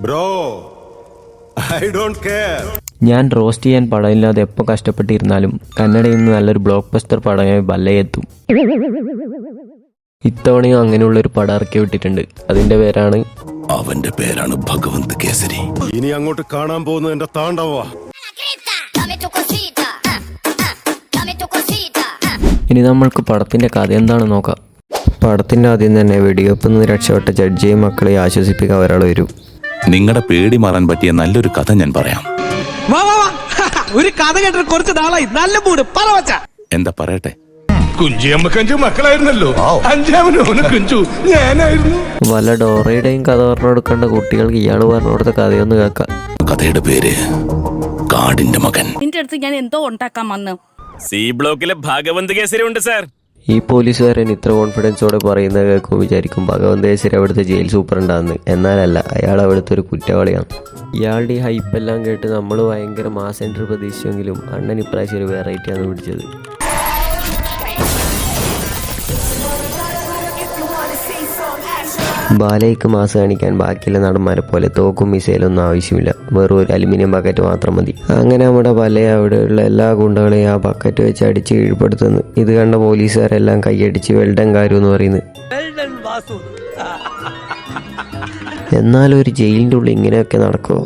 Bro, I don't care. ഞാൻ roast ചെയ്യാൻ പടമില്ലാതെ എപ്പോൾ കഷ്ടപ്പെട്ടിരുന്നാലും കന്നഡയിൽ നിന്ന് നല്ലൊരു ബ്ലോക്ക് ബസ്റ്റർ പടമായി ബല്ലയെത്തും. ഇത്തവണയും അങ്ങനെയുള്ളൊരു പടം ഇറക്കി വിട്ടിട്ടുണ്ട്. അതിന്റെ പേരാണ് അവന്റെ പേരാണ് ഭഗവന്ത് കേസരി. ഇനി അങ്ങോട്ട് കാണാൻ പോകുന്നത് എന്റെ താണ്ഡവാ. ഇനി നമ്മൾക്ക് പടത്തിന്റെ കഥ എന്താണെന്ന് നോക്കാം. പടത്തിന്റെ ആദ്യം തന്നെ വെടിവെപ്പിൽ നിന്ന് രക്ഷപ്പെട്ട ജഡ്ജിയെയും മക്കളെ ആശ്വസിപ്പിക്കാൻ ഒരാൾ വരും. നിങ്ങളുടെ പേടി മാറാൻ പറ്റിയ നല്ലൊരു കഥ ഞാൻ പറയാം. ഒരു കഥ കേട്ടിട്ട് കുറച്ച് നാളായി. നല്ല മൂട് പറവച്ച. എന്താ പറയട്ടെ? കുഞ്ചിയമ്മക്ക് 5 മക്കളായിരുന്നല്ലോ, 5ാമനോന് കുഞ്ചു ഞാനായിരുന്നു. വല്ല ഡോറയുടെയും കഥ പറഞ്ഞു കൊടുക്കേണ്ട കുട്ടികൾക്ക് ഇയാൾ പറഞ്ഞു കൊടുത്ത കഥയൊന്ന് കേൾക്കാം. കഥയുടെ പേര് കാടിന്റെ മകൻ. നിന്റെ അടുത്ത് ഞാൻ എന്തോ ഉണ്ടാക്കാൻ വന്നു. സി ബ്ലോക്കിലെ ഭഗവന്ത് കേസരി ഉണ്ട് സാർ. ഈ പോലീസുകാരൻ ഇത്ര കോൺഫിഡൻസോടെ പറയുന്നത് കേൾക്കും വിചാരിക്കും ഭഗവന്ത് കേസരി അവിടുത്തെ ജയിൽ സൂപ്രണ്ടാന്ന്. എന്നാലല്ല, അയാൾ അവിടുത്തെ ഒരു കുറ്റവാളിയാണ്. ഇയാളുടെ ഈ ഹൈപ്പെല്ലാം കേട്ട് നമ്മൾ ഭയങ്കര മാസ് എൻട്രി പ്രതീക്ഷിച്ചെങ്കിലും അണ്ണൻ ഇപ്രാവശ്യം ഒരു വെറൈറ്റിയാണ് പിടിച്ചത്. ബാലയ്ക്ക് മാസ് കാണിക്കാൻ ബാക്കിയുള്ള നടന്മാരെ പോലെ തോക്കും മിസൈലൊന്നും ആവശ്യമില്ല. വെറും ഒരു അലുമിനിയം ബക്കറ്റ് മാത്രം മതി. അങ്ങനെ നമ്മുടെ ബാലയെ അവിടെയുള്ള എല്ലാ ഗുണ്ടകളെയും ആ ബക്കറ്റ് വെച്ച് അടിച്ച് കീഴ്പ്പെടുത്തുന്നു. ഇത് കണ്ട പോലീസുകാരെല്ലാം കൈയടിച്ച് വെൽഡൻ കാര്യം എന്ന് പറയുന്നു. എന്നാലും ഒരു ജയിലിൻ്റെ ഉള്ളിൽ ഇങ്ങനെയൊക്കെ നടക്കുമോ?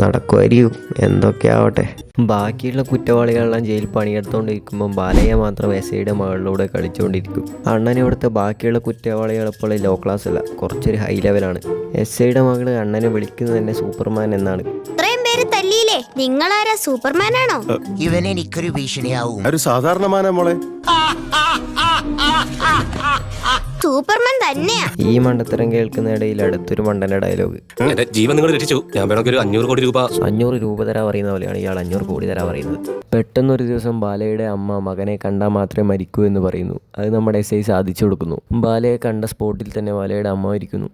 നടക്കുമായിരിക്കും, എന്തൊക്കെ ആവട്ടെ. ബാക്കിയുള്ള കുറ്റവാളികളെല്ലാം ജയിൽ പണിയെടുത്തുകൊണ്ടിരിക്കുമ്പോൾ ബാലയെ മാത്രം എസ്ഐയുടെ മകളിലൂടെ കളിച്ചുകൊണ്ടിരിക്കും. അണ്ണൻ ഇവിടുത്തെ ബാക്കിയുള്ള കുറ്റവാളികളെപ്പോൾ ലോ ക്ലാസ് അല്ല, കുറച്ചൊരു ഹൈ ലെവലാണ്. എസ്ഐയുടെ മകള് അണ്ണനെ വിളിക്കുന്നത് തന്നെ സൂപ്പർമാൻ എന്നാണ്. തല്ലിയില്ലേ, നിങ്ങളാരാ സൂപ്പർമാനാണോ? ഇവൻ എനിക്കൊരു ഭീഷണിയാവും. ഒരു സാധാരണ മാന മോളെ. സൂപ്പർമാൻ തന്നെയാ. ഈ മണ്ടത്തരം കേൾക്കുന്നിടയിൽ അടുത്തൊരു മണ്ടന്റെ ഡയലോഗ്. ജീവൻ നിങ്ങൾ രക്ഷിച്ചു, ഞാൻ വേണമെങ്കിൽ ഒരു 500 കോടി രൂപ. 500 രൂപ തരാ പറയുന്ന പോലെയാണ് ഇയാൾ 500 കോടി തരാ പറയുന്നത്. പെട്ടെന്നൊരു ദിവസം ബാലയുടെ അമ്മ മകനെ കണ്ടാൽ മാത്രമേ മരിക്കൂ എന്ന് പറയുന്നു. അത് നമ്മുടെ എസ്ഐ സാധിച്ചു കൊടുക്കുന്നു. ബാലയെ കണ്ട സ്പോട്ടിൽ തന്നെ ബാലയുടെ അമ്മ മരിക്കുന്നു.